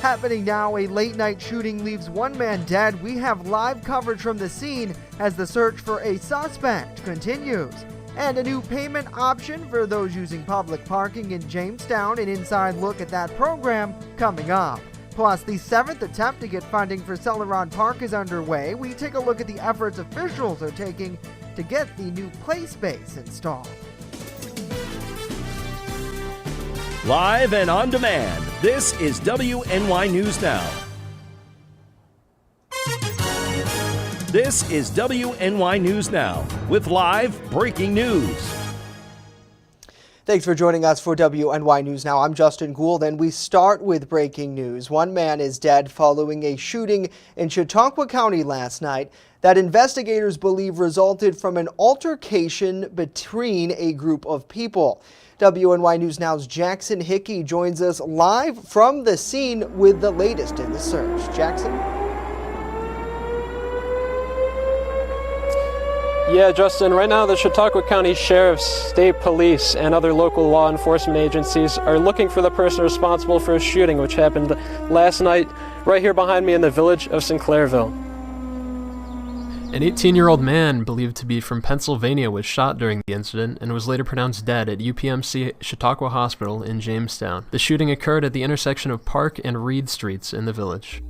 Happening now, a late-night shooting leaves one man dead. We have live coverage from the scene as the search for a suspect continues. And a new payment option for those using public parking in Jamestown. An inside look at that program coming up. Plus, the 7th attempt to get funding for Celeron Park is underway. We take a look at the efforts officials are taking to get the new play space installed. Live and on demand, this is WNY News Now. This is WNY News Now with live breaking news. Thanks for joining us for WNY News Now. I'm Justin Gould, and we start with breaking news. One man is dead following a shooting in Chautauqua County last night that investigators believe resulted from an altercation between a group of people. WNY News Now's Jackson Hickey joins us live from the scene with the latest in the search. Jackson? Yeah, Justin, right now the Chautauqua County Sheriff's, State Police, and other local law enforcement agencies are looking for the person responsible for a shooting which happened last night right here behind me in the village of Sinclairville. An 18-year-old man believed to be from Pennsylvania was shot during the incident and was later pronounced dead at UPMC Chautauqua Hospital in Jamestown. The shooting occurred at the intersection of Park and Reed Streets in the village.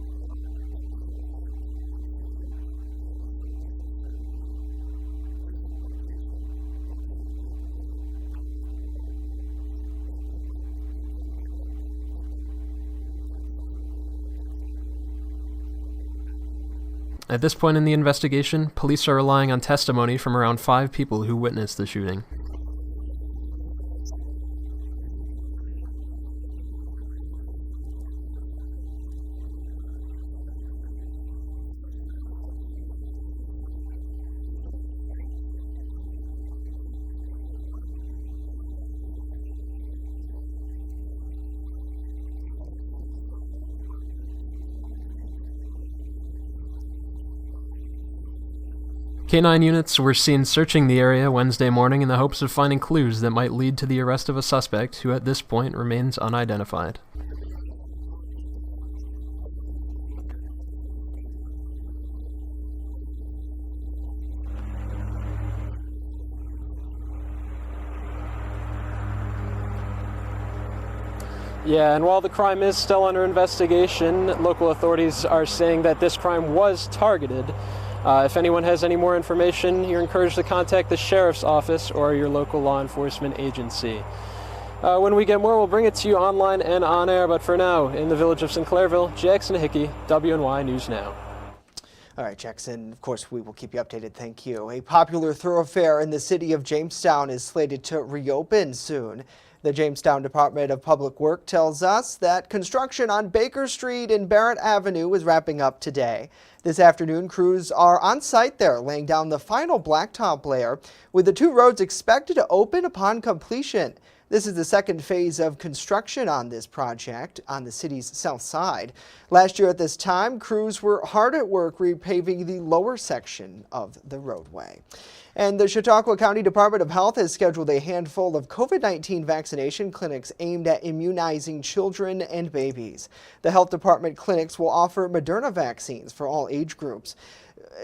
At this point in the investigation, police are relying on testimony from around 5 people who witnessed the shooting. K-9 units were seen searching the area Wednesday morning in the hopes of finding clues that might lead to the arrest of a suspect who at this point remains unidentified. Yeah, and while the crime is still under investigation, local authorities are saying that this crime was targeted. If anyone has any more information, you're encouraged to contact the Sheriff's Office or your local law enforcement agency. When we get more, we'll bring it to you online and on air, but for now, in the village of Sinclairville, Jackson Hickey, WNY News Now. All right, Jackson, of course, we will keep you updated. Thank you. A popular thoroughfare in the city of Jamestown is slated to reopen soon. The Jamestown Department of Public Works tells us that construction on Baker Street and Barrett Avenue is wrapping up today. This afternoon, crews are on site there, laying down the final blacktop layer, with the 2 roads expected to open upon completion. This is the second phase of construction on this project on the city's south side. Last year at this time, crews were hard at work repaving the lower section of the roadway. And the Chautauqua County Department of Health has scheduled a handful of COVID-19 vaccination clinics aimed at immunizing children and babies. The health department clinics will offer Moderna vaccines for all age groups.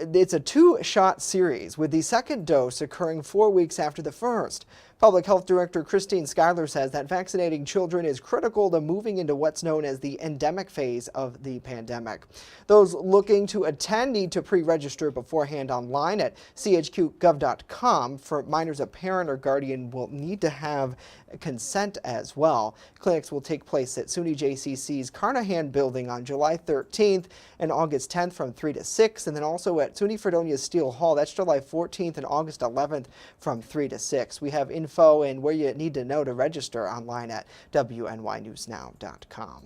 It's a 2-shot series, with the second dose occurring 4 weeks after the first. Public Health Director Christine Schuyler says that vaccinating children is critical to moving into what's known as the endemic phase of the pandemic. Those looking to attend need to pre-register beforehand online at chqgov.com. For minors, a parent or guardian will need to have consent as well. Clinics will take place at SUNY JCC's Carnahan building on July 13th and August 10th from 3 to 6, and then also at SUNY Fredonia's Steel Hall. That's July 14th and August 11th from 3 to 6. We have info and where you need to know to register online at WNYNewsNow.com.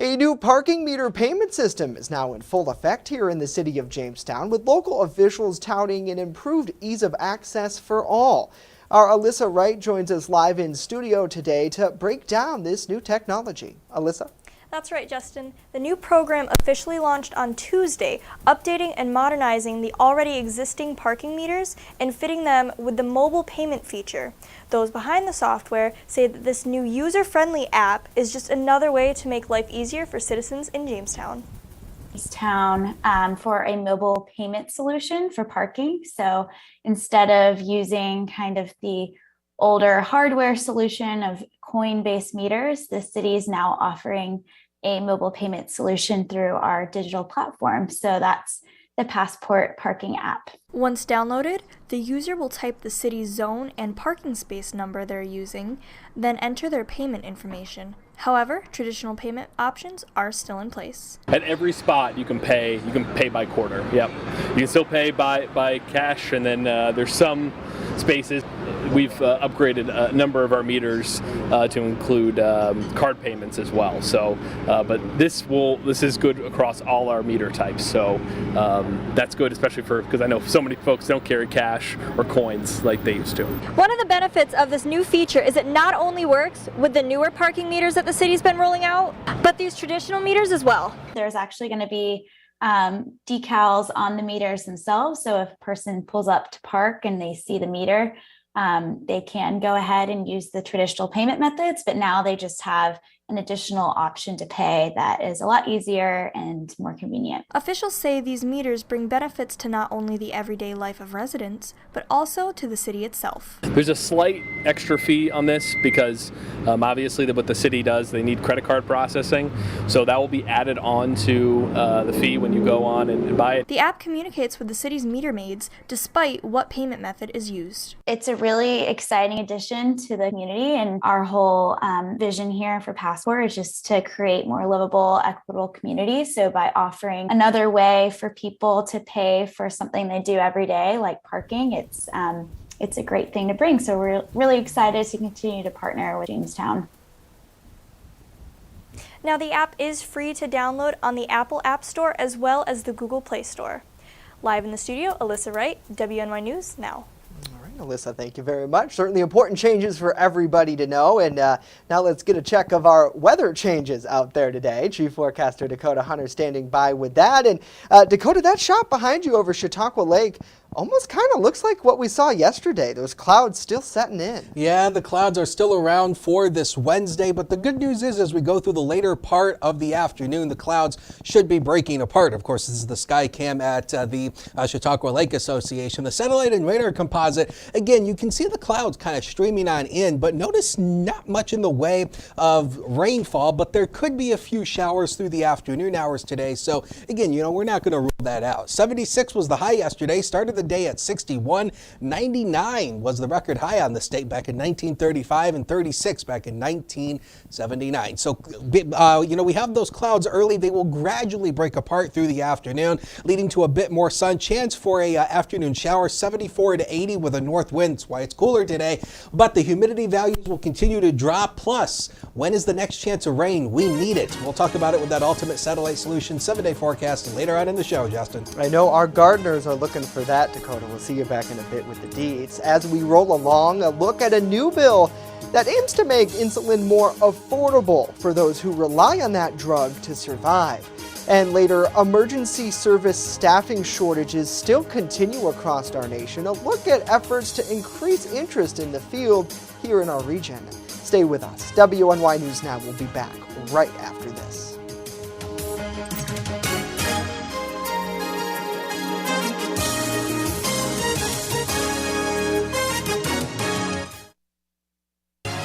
A new parking meter payment system is now in full effect here in the city of Jamestown, with local officials touting an improved ease of access for all. Our Alyssa Wright joins us live in studio today to break down this new technology. Alyssa? That's right, Justin. The new program officially launched on Tuesday, updating and modernizing the already existing parking meters and fitting them with the mobile payment feature. Those behind the software say that this new user-friendly app is just another way to make life easier for citizens in Jamestown. For a mobile payment solution for parking. So instead of using kind of the older hardware solution of coin-based meters, the city is now offering a mobile payment solution through our digital platform. So that's the Passport parking app. Once downloaded, the user will type the city's zone and parking space number they're using, then enter their payment information. However, traditional payment options are still in place. At every spot you can pay by quarter. Yep. You can still pay by cash, and then there's some spaces we've upgraded a number of our meters to include card payments as well. So, but this is good across all our meter types. So that's good, especially because I know so many folks don't carry cash or coins like they used to. One of the benefits of this new feature is it not only works with the newer parking meters that the city's been rolling out, but these traditional meters as well. There's actually going to be decals on the meters themselves. So if a person pulls up to park and they see the meter, they can go ahead and use the traditional payment methods, but now they just have an additional option to pay that is a lot easier and more convenient. Officials say these meters bring benefits to not only the everyday life of residents, but also to the city itself. There's a slight extra fee on this because obviously what the city does, they need credit card processing. So that will be added on to the fee when you go on and buy it. The app communicates with the city's meter maids despite what payment method is used. It's a really exciting addition to the community, and our whole vision here for Passport is just to create more livable, equitable communities. So by offering another way for people to pay for something they do every day, like parking, it's a great thing to bring. So we're really excited to continue to partner with Jamestown. Now the app is free to download on the Apple App Store as well as the Google Play Store. Live in the studio, Alyssa Wright, WNY News Now. Alyssa, thank you very much. Certainly important changes for everybody to know. And now let's get a check of our weather changes out there today. Chief Forecaster Dakota Hunter standing by with that. And Dakota, that shot behind you over Chautauqua Lake almost kind of looks like what we saw yesterday. Those clouds still setting in. Yeah, the clouds are still around for this Wednesday, but the good news is as we go through the later part of the afternoon, the clouds should be breaking apart. Of course, this is the sky cam at the Chautauqua Lake Association. The satellite and radar composite, again, you can see the clouds kind of streaming on in, but notice not much in the way of rainfall, but there could be a few showers through the afternoon hours today. So again, we're not going to rule that out. 76 was the high yesterday, started the day at 61. 99 was the record high on the state back in 1935 and 36 back in 1979. So, we have those clouds early. They will gradually break apart through the afternoon, leading to a bit more sun. Chance for a afternoon shower, 74 to 80 with a north wind. That's why it's cooler today. But the humidity values will continue to drop. Plus, when is the next chance of rain? We need it. We'll talk about it with that Ultimate Satellite Solution 7-day forecast and later on in the show, Justin. I know our gardeners are looking for that, Dakota. We'll see you back in a bit with the deets. As we roll along, a look at a new bill that aims to make insulin more affordable for those who rely on that drug to survive. And later, emergency service staffing shortages still continue across our nation. A look at efforts to increase interest in the field here in our region. Stay with us. WNY News Now will be back right after this.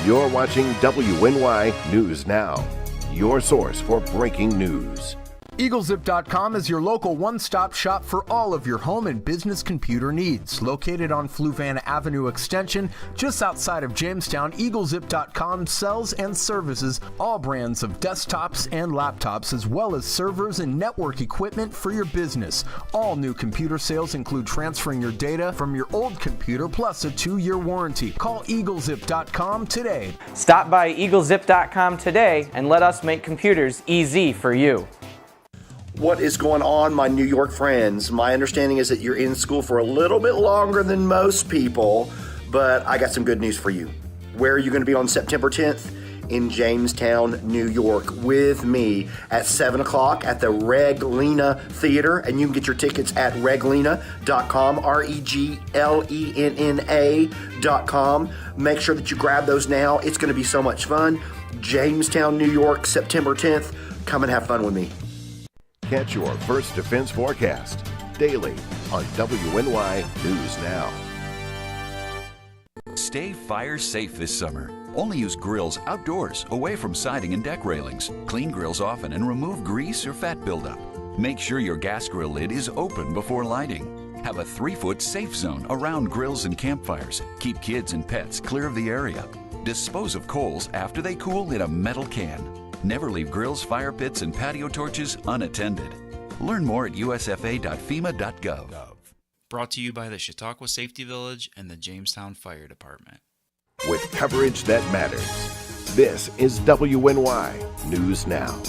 You're watching WNY News Now, your source for breaking news. EagleZip.com is your local one-stop shop for all of your home and business computer needs. Located on Fluvan Avenue Extension, just outside of Jamestown, EagleZip.com sells and services all brands of desktops and laptops, as well as servers and network equipment for your business. All new computer sales include transferring your data from your old computer plus a 2-year warranty. Call EagleZip.com today. Stop by EagleZip.com today and let us make computers easy for you. What is going on, my New York friends? My understanding is that you're in school for a little bit longer than most people, but I got some good news for you. Where are you going to be on September 10th? in Jamestown, New York with me at 7 o'clock at the Reglena Theater. And you can get your tickets at reglena.com, REGLENNA.com. Make sure that you grab those now. It's going to be so much fun. Jamestown, New York, September 10th. Come and have fun with me. Catch your First Defense forecast daily on WNY News Now. Stay fire safe this summer. Only use grills outdoors, away from siding and deck railings. Clean grills often and remove grease or fat buildup. Make sure your gas grill lid is open before lighting. Have a 3-foot safe zone around grills and campfires. Keep kids and pets clear of the area. Dispose of coals after they cool in a metal can. Never leave grills, fire pits, and patio torches unattended. Learn more at usfa.fema.gov. Brought to you by the Chautauqua Safety Village and the Jamestown Fire Department. With coverage that matters, this is WNY News Now.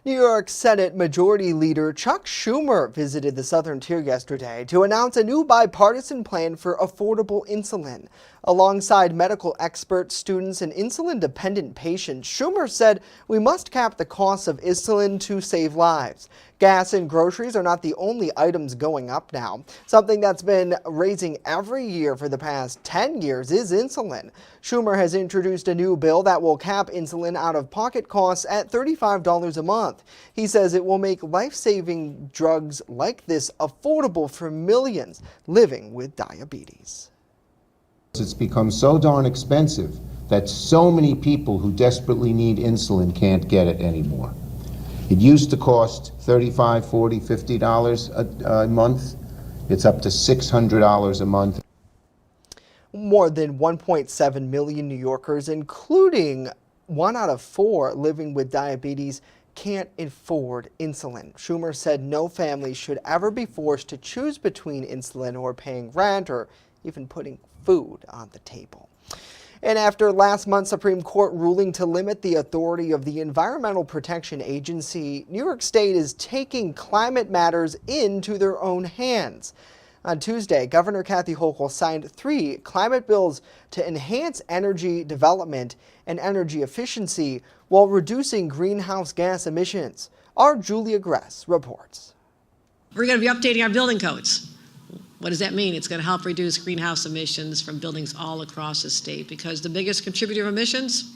New York Senate Majority Leader Chuck Schumer visited the Southern Tier yesterday to announce a new bipartisan plan for affordable insulin. Alongside medical experts, students, and insulin-dependent patients, Schumer said we must cap the cost of insulin to save lives. Gas and groceries are not the only items going up now. Something that's been raising every year for the past 10 years is insulin. Schumer has introduced a new bill that will cap insulin out-of-pocket costs at $35 a month. He says it will make life-saving drugs like this affordable for millions living with diabetes. It's become so darn expensive that so many people who desperately need insulin can't get it anymore. It used to cost $35, $40, $50 a month. It's up to $600 a month. More than 1.7 million New Yorkers, including 1 out of 4 living with diabetes, can't afford insulin. Schumer said no family should ever be forced to choose between insulin or paying rent or even putting food on the table. And after last month's Supreme Court ruling to limit the authority of the Environmental Protection Agency, New York State is taking climate matters into their own hands. On Tuesday, Governor Kathy Hochul signed 3 climate bills to enhance energy development and energy efficiency while reducing greenhouse gas emissions. Our Julia Gress reports. We're going to be updating our building codes. What does that mean? It's going to help reduce greenhouse emissions from buildings all across the state, because the biggest contributor of emissions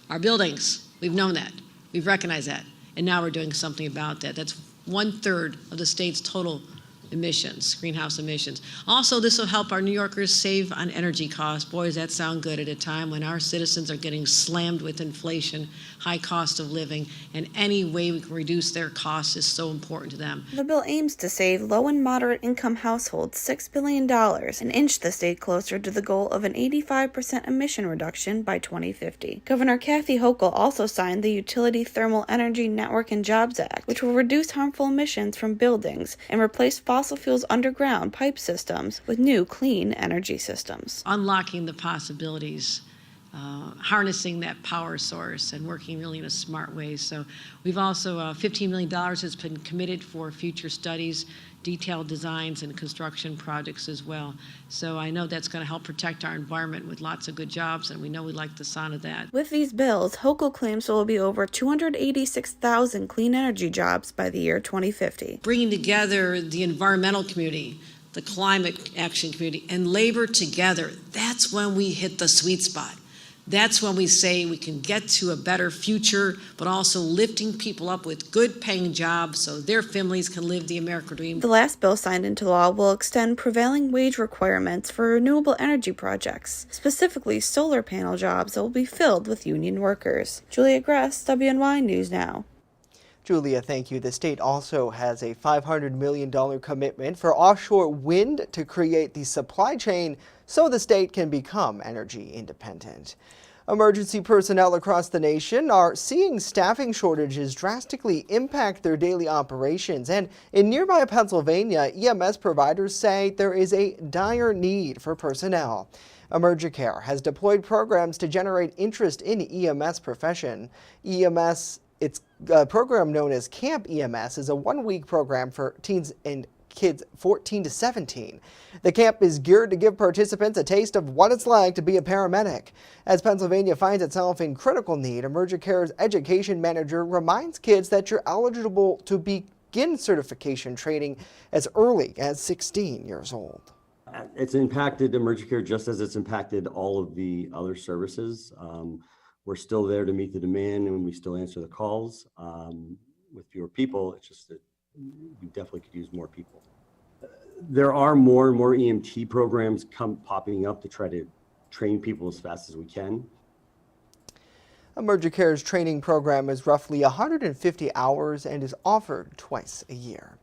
are buildings. We've known that. We've recognized that. And now we're doing something about that. That's 1/3 of the state's total emissions, greenhouse emissions. Also, this will help our New Yorkers save on energy costs. Boy, does that sound good at a time when our citizens are getting slammed with inflation, high cost of living, and any way we can reduce their costs is so important to them. The bill aims to save low and moderate income households $6 billion and inch the state closer to the goal of an 85% emission reduction by 2050. Governor Kathy Hochul also signed the Utility Thermal Energy Network and Jobs Act, which will reduce harmful emissions from buildings and replace fossil fuels underground pipe systems with new clean energy systems. Unlocking the possibilities, harnessing that power source and working really in a smart way. So we've also, $15 million has been committed for future studies, detailed designs, and construction projects as well. So I know that's going to help protect our environment with lots of good jobs, and we know we like the sound of that. With these bills, Hochul claims there will be over 286,000 clean energy jobs by the year 2050. Bringing together the environmental community, the climate action community, and labor together, that's when we hit the sweet spot. That's when we say we can get to a better future, but also lifting people up with good paying jobs so their families can live the American dream. The last bill signed into law will extend prevailing wage requirements for renewable energy projects, specifically solar panel jobs that will be filled with union workers. Julia Gress, WNY News Now. Julia, thank you. The state also has a $500 million commitment for offshore wind to create the supply chain so the state can become energy independent. Emergency personnel across the nation are seeing staffing shortages drastically impact their daily operations, and in nearby Pennsylvania, EMS providers say there is a dire need for personnel. EmergiCare has deployed programs to generate interest in EMS profession. Its program known as Camp EMS is a 1-week program for teens and kids 14 to 17. The camp is geared to give participants a taste of what it's like to be a paramedic. As Pennsylvania finds itself in critical need, EmergiCare's education manager reminds kids that you're eligible to begin certification training as early as 16 years old. It's impacted EmergiCare just as it's impacted all of the other services. We're still there to meet the demand, and we still answer the calls. With fewer people, it's just that we definitely could use more people. There are more and more EMT programs popping up to try to train people as fast as we can. EmergiCare's training program is roughly 150 hours and is offered twice a year.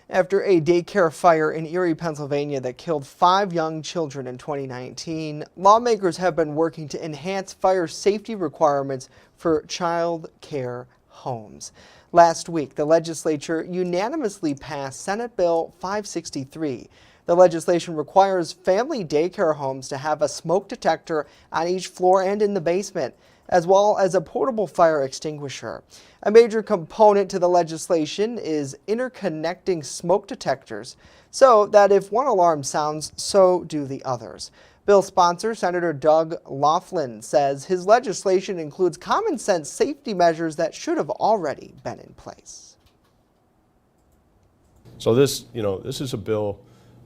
After a daycare fire in Erie, Pennsylvania that killed 5 young children in 2019, lawmakers have been working to enhance fire safety requirements for child care homes. Last week, the legislature unanimously passed Senate Bill 563. The legislation requires family daycare homes to have a smoke detector on each floor and in the basement, as well as a portable fire extinguisher. A major component to the legislation is interconnecting smoke detectors so that if one alarm sounds, so do the others. Bill sponsor Senator Doug Laughlin says his legislation includes common sense safety measures that should have already been in place. So this is a bill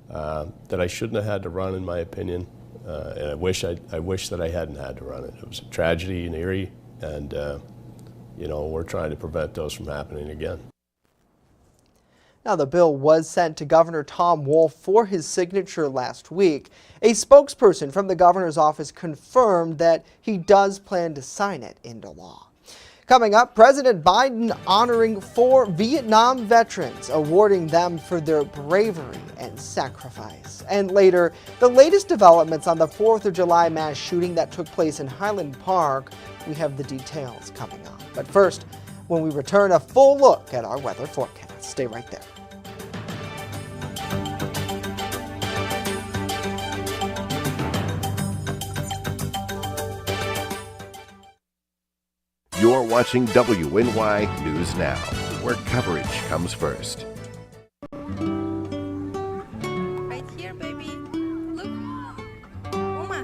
that I shouldn't have had to run, in my opinion. And I wish that I hadn't had to run it. It was a tragedy in Erie, and we're trying to prevent those from happening again. Now, the bill was sent to Governor Tom Wolf for his signature last week. A spokesperson from the governor's office confirmed that he does plan to sign it into law. Coming up, President Biden honoring 4 Vietnam veterans, awarding them for their bravery and sacrifice. And later, the latest developments on the 4th of July mass shooting that took place in Highland Park. We have the details coming up. But first, when we return, a full look at our weather forecast. Stay right there. You're watching WNY News Now, where coverage comes first. Right here, baby. Look. Uma.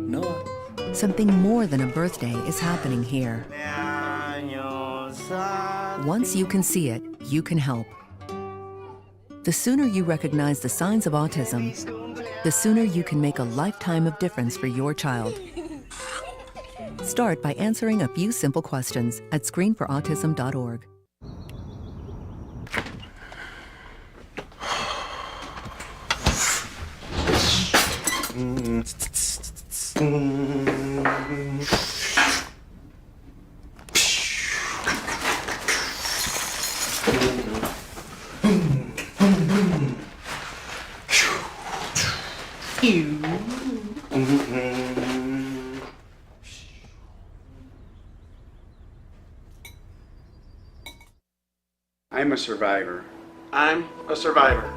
Noah. Something more than a birthday is happening here. Once you can see it, you can help. The sooner you recognize the signs of autism, the sooner you can make a lifetime of difference for your child. Start by answering a few simple questions at screenforautism.org. I'm a survivor. I'm a survivor.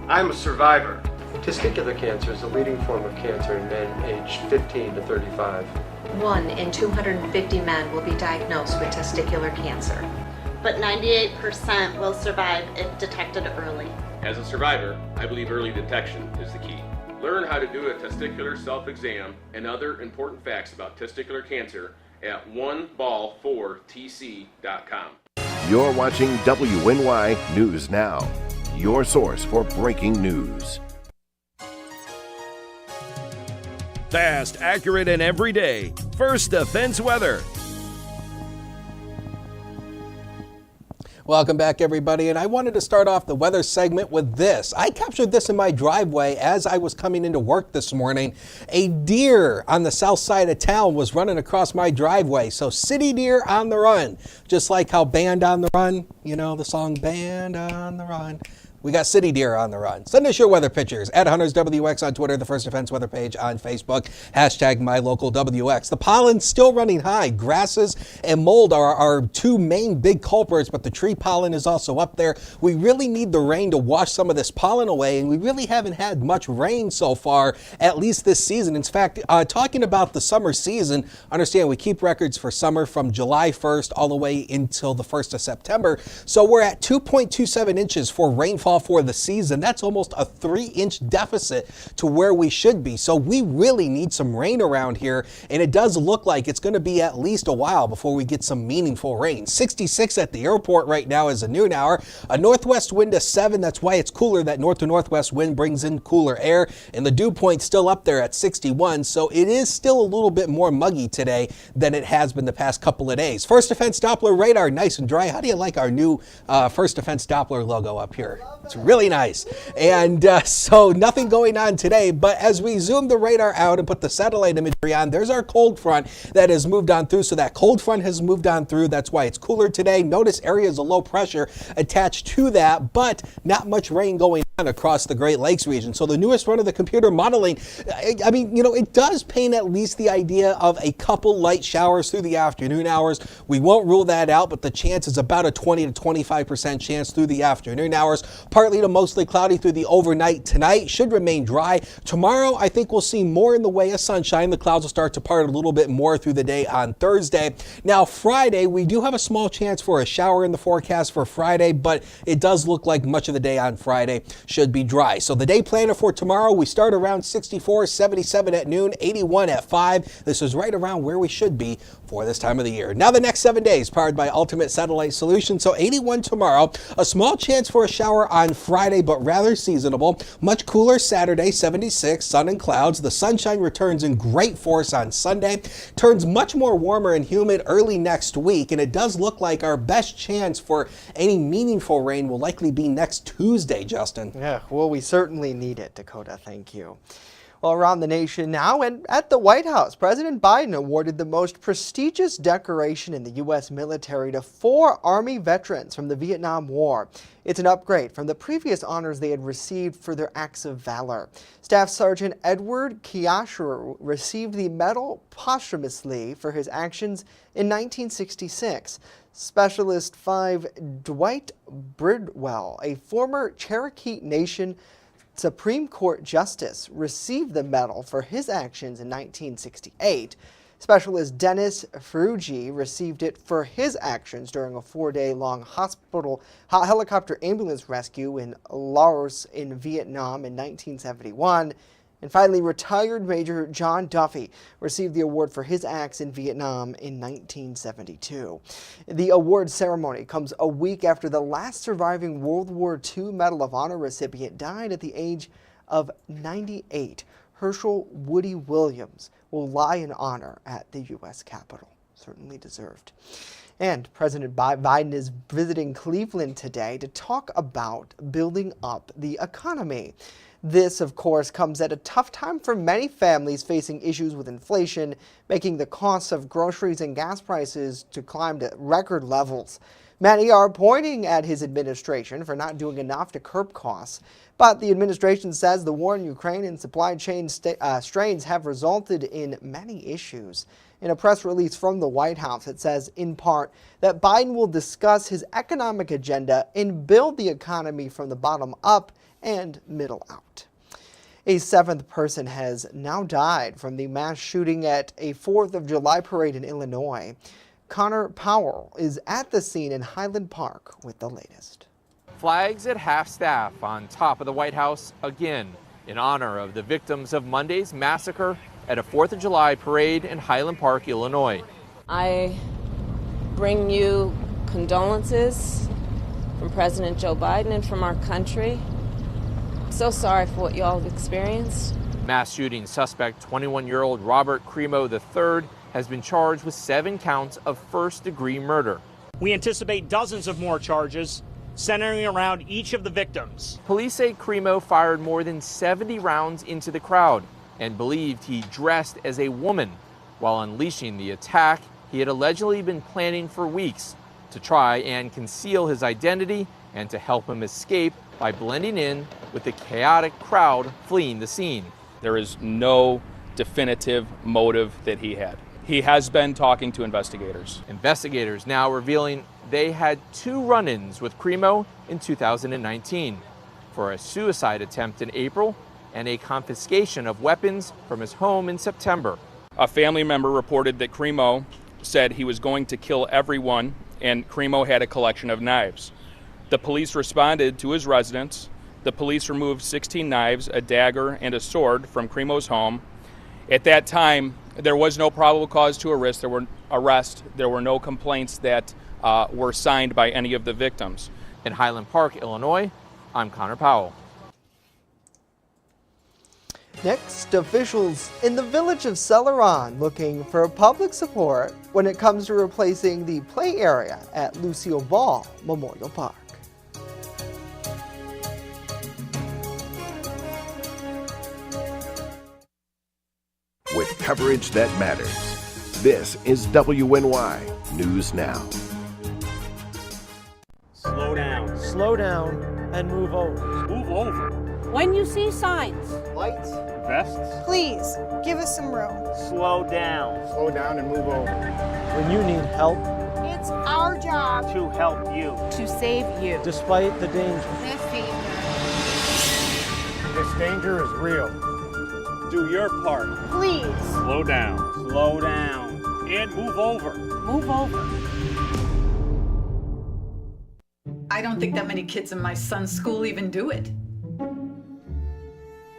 I'm a survivor. Testicular cancer is the leading form of cancer in men aged 15 to 35. 1 in 250 men will be diagnosed with testicular cancer. But 98% will survive if detected early. As a survivor, I believe early detection is the key. Learn how to do a testicular self-exam and other important facts about testicular cancer at oneball4tc.com. You're watching WNY News Now, your source for breaking news. Fast, accurate, and everyday. First Defense Weather. Welcome back, everybody, and I wanted to start off the weather segment with this. I captured this in my driveway as I was coming into work this morning. A deer on the south side of town was running across my driveway, so city deer on the run. Just like how Band on the Run, you know the song Band on the Run. We got city deer on the run. Send us your weather pictures at Hunters WX on Twitter, the First Defense weather page on Facebook, #MyLocalWX. The pollen's still running high. Grasses and mold are our two main big culprits, but the tree pollen is also up there. We really need the rain to wash some of this pollen away, and we really haven't had much rain so far, at least this season. In fact, talking about the summer season, understand we keep records for summer from July 1st all the way until the 1st of September. So we're at 2.27 inches for rainfall for the season. That's almost a 3-inch deficit to where we should be. So we really need some rain around here, and it does look like it's going to be at least a while before we get some meaningful rain. 66 at the airport right now is a noon hour. A northwest wind of 7. That's why it's cooler. That north to northwest wind brings in cooler air, and the dew point still up there at 61. So it is still a little bit more muggy today than it has been the past couple of days. First Defense Doppler radar, nice and dry. How do you like our new First Defense Doppler logo up here? It's really nice. And so nothing going on today, but as we zoom the radar out and put the satellite imagery on, there's our cold front that has moved on through. So that cold front has moved on through. That's why it's cooler today. Notice areas of low pressure attached to that, but not much rain going on across the Great Lakes region. So the newest run of the computer modeling, I mean, you know, it does paint at least the idea of a couple light showers through the afternoon hours. We won't rule that out, but the chance is about a 20 to 25% chance through the afternoon hours. Partly to mostly cloudy through the overnight tonight. Should remain dry. Tomorrow, I think we'll see more in the way of sunshine. The clouds will start to part a little bit more through the day on Thursday. Now, Friday, we do have a small chance for a shower in the forecast for Friday, but it does look like much of the day on Friday should be dry. So the day planner for tomorrow, we start around 64, 77 at noon, 81 at 5. This is right around where we should be for this time of the year. Now the next 7 days, powered by Ultimate Satellite Solutions. So 81 tomorrow, a small chance for a shower on Friday, but rather seasonable. Much cooler Saturday, 76, sun and clouds. The sunshine returns in great force on Sunday. Turns much more warmer and humid early next week, and it does look like our best chance for any meaningful rain will likely be next Tuesday, Justin. Yeah, well, we certainly need it, Dakota. Thank you. Well, around the nation now and at the White House, President Biden awarded the most prestigious decoration in the U.S. military to 4 Army veterans from the Vietnam War. It's an upgrade from the previous honors they had received for their acts of valor. Staff Sergeant Edward Kiasher received the medal posthumously for his actions in 1966. Specialist 5 Dwight Bridwell, a former Cherokee Nation Supreme Court Justice, received the medal for his actions in 1968. Specialist Dennis Ferrugi received it for his actions during a 4-day-long helicopter ambulance rescue in Laos in Vietnam in 1971. And finally, retired Major John Duffy received the award for his acts in Vietnam in 1972. The award ceremony comes a week after the last surviving World War II Medal of Honor recipient died at the age of 98. Herschel Woody Williams will lie in honor at the U.S. Capitol. Certainly deserved. And President Biden is visiting Cleveland today to talk about building up the economy. This, of course, comes at a tough time for many families facing issues with inflation, making the costs of groceries and gas prices to climb to record levels. Many are pointing at his administration for not doing enough to curb costs, but the administration says the war in Ukraine and supply chain strains have resulted in many issues. In a press release from the White House, it says, in part, that Biden will discuss his economic agenda and build the economy from the bottom up and middle out. A 7th person has now died from the mass shooting at a 4th of July parade in Illinois. Connor Powell is at the scene in Highland Park with the latest. Flags at half-staff on top of the White House again in honor of the victims of Monday's massacre at a 4th of July parade in Highland Park, Illinois. I bring you condolences from President Joe Biden and from our country. So sorry for what you all have experienced. Mass shooting suspect 21-year-old Robert Cremo III has been charged with 7 counts of first-degree murder. We anticipate dozens of more charges centering around each of the victims. Police say Cremo fired more than 70 rounds into the crowd and believed he dressed as a woman. While unleashing the attack, he had allegedly been planning for weeks to try and conceal his identity and to help him escape by blending in with the chaotic crowd fleeing the scene. There is no definitive motive that he had. He has been talking to investigators. Investigators now revealing they had 2 run-ins with Cremo in 2019 for a suicide attempt in April and a confiscation of weapons from his home in September. A family member reported that Cremo said he was going to kill everyone, and Cremo had a collection of knives. The police responded to his residence. The police removed 16 knives, a dagger, and a sword from Cremo's home. At that time, there was no probable cause to arrest. There were no complaints that were signed by any of the victims. In Highland Park, Illinois, I'm Connor Powell. Next, officials in the village of Celeron looking for public support when it comes to replacing the play area at Lucille Ball Memorial Park. With coverage that matters, this is WNY News Now. Slow down, and move over. Move over. When you see signs, Lights, vests, please give us some room. slow down. Slow down and move over. When you need help, It's our job to help you, to save you. despite the danger. This danger is real. Do your part. Please Slow down, and move over. move over. I don't think that many kids in my son's school even do it.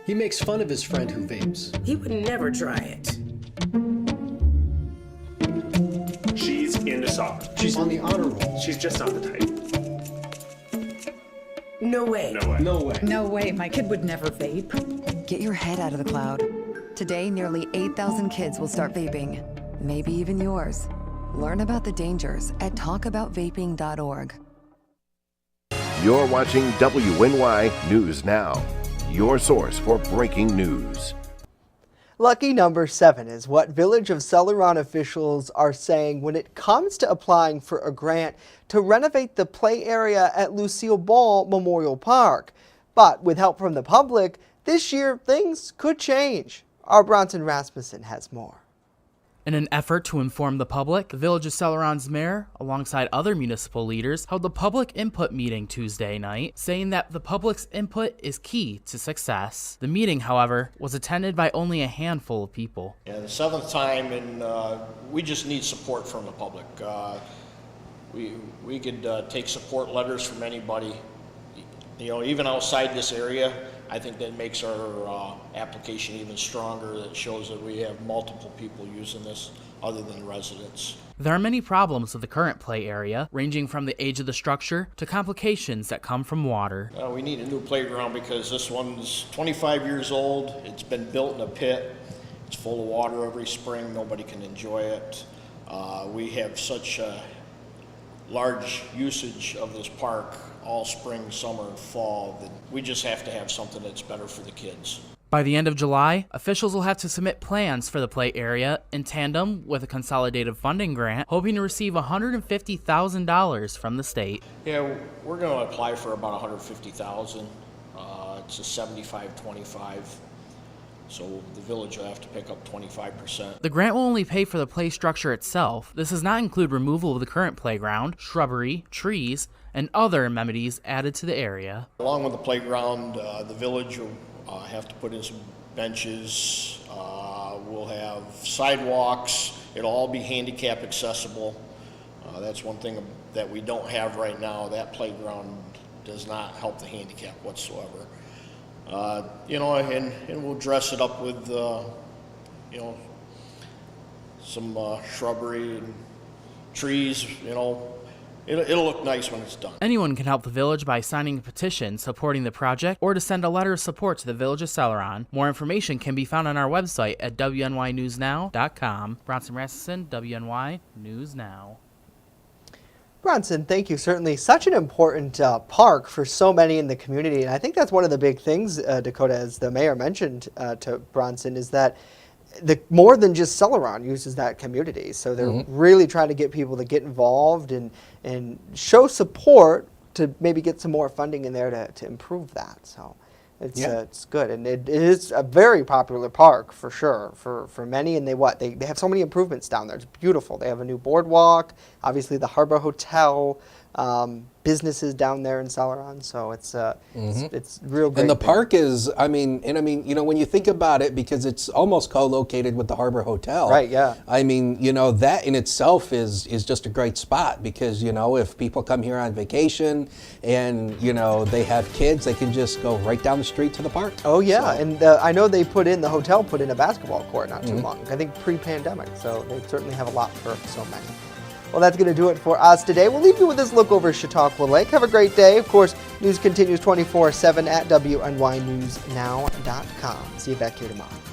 He makes fun of his friend who vapes. He would never try it. She's into soccer. She's on the honor roll. She's just not the type. No way. No way. No way. No way, my kid would never vape. Get your head out of the cloud. Today, nearly 8,000 kids will start vaping. Maybe even yours. Learn about the dangers at talkaboutvaping.org. You're watching WNY News Now, your source for breaking news. Lucky number 7 is what Village of Celeron officials are saying when it comes to applying for a grant to renovate the play area at Lucille Ball Memorial Park. But with help from the public, this year things could change. Our Bronson Rasmussen has more. In an effort to inform the public, the Village of Celeron's mayor, alongside other municipal leaders, held a public input meeting Tuesday night, saying that the public's input is key to success. The meeting, however, was attended by only a handful of people. Yeah, the 7th time, and we just need support from the public. We could take support letters from anybody, even outside this area. I think that makes our application even stronger. That shows that we have multiple people using this other than residents. There are many problems with the current play area, ranging from the age of the structure to complications that come from water. We need a new playground because this one's 25 years old. It's been built in a pit. It's full of water every spring. Nobody can enjoy it. We have such a large usage of this park all spring, summer, and fall that we just have to have something that's better for the kids. By the end of July, officials will have to submit plans for the play area in tandem with a consolidated funding grant, hoping to receive $150,000 from the state. Yeah, we're going to apply for about $150,000. It's a 75-25. So the village will have to pick up 25%. The grant will only pay for the play structure itself. This does not include removal of the current playground, shrubbery, trees, and other amenities added to the area. Along with the playground, the village will have to put in some benches. We'll have sidewalks. It'll all be handicap accessible. That's one thing that we don't have right now. That playground does not help the handicap whatsoever. And we'll dress it up with, some shrubbery and trees, It'll look nice when it's done. Anyone can help the village by signing a petition supporting the project or to send a letter of support to the Village of Celeron. More information can be found on our website at WNYNewsNow.com. Bronson Rasmussen, WNY News Now. Bronson, thank you. Certainly such an important park for so many in the community. And I think that's one of the big things, Dakota, as the mayor mentioned to Bronson, is that more than just Celeron uses that community. So they're really trying to get people to get involved and show support to maybe get some more funding in there to improve that. So it's good, and it is a very popular park for sure for many. And they have so many improvements down there. It's beautiful. They have a new boardwalk, obviously the Harbor Hotel, businesses down there in Celeron. So it's real great. And the thing. park is, I mean, when you think about it, because it's almost co-located with the Harbor Hotel. Right, yeah. I mean, that in itself is just a great spot because, if people come here on vacation and, they have kids, they can just go right down the street to the park. Oh, yeah. So. And I know the hotel put in a basketball court not too long, I think pre-pandemic. So they certainly have a lot for so many. Well, that's going to do it for us today. We'll leave you with this look over Chautauqua Lake. Have a great day. Of course, news continues 24/7 at WNYNewsNow.com. See you back here tomorrow.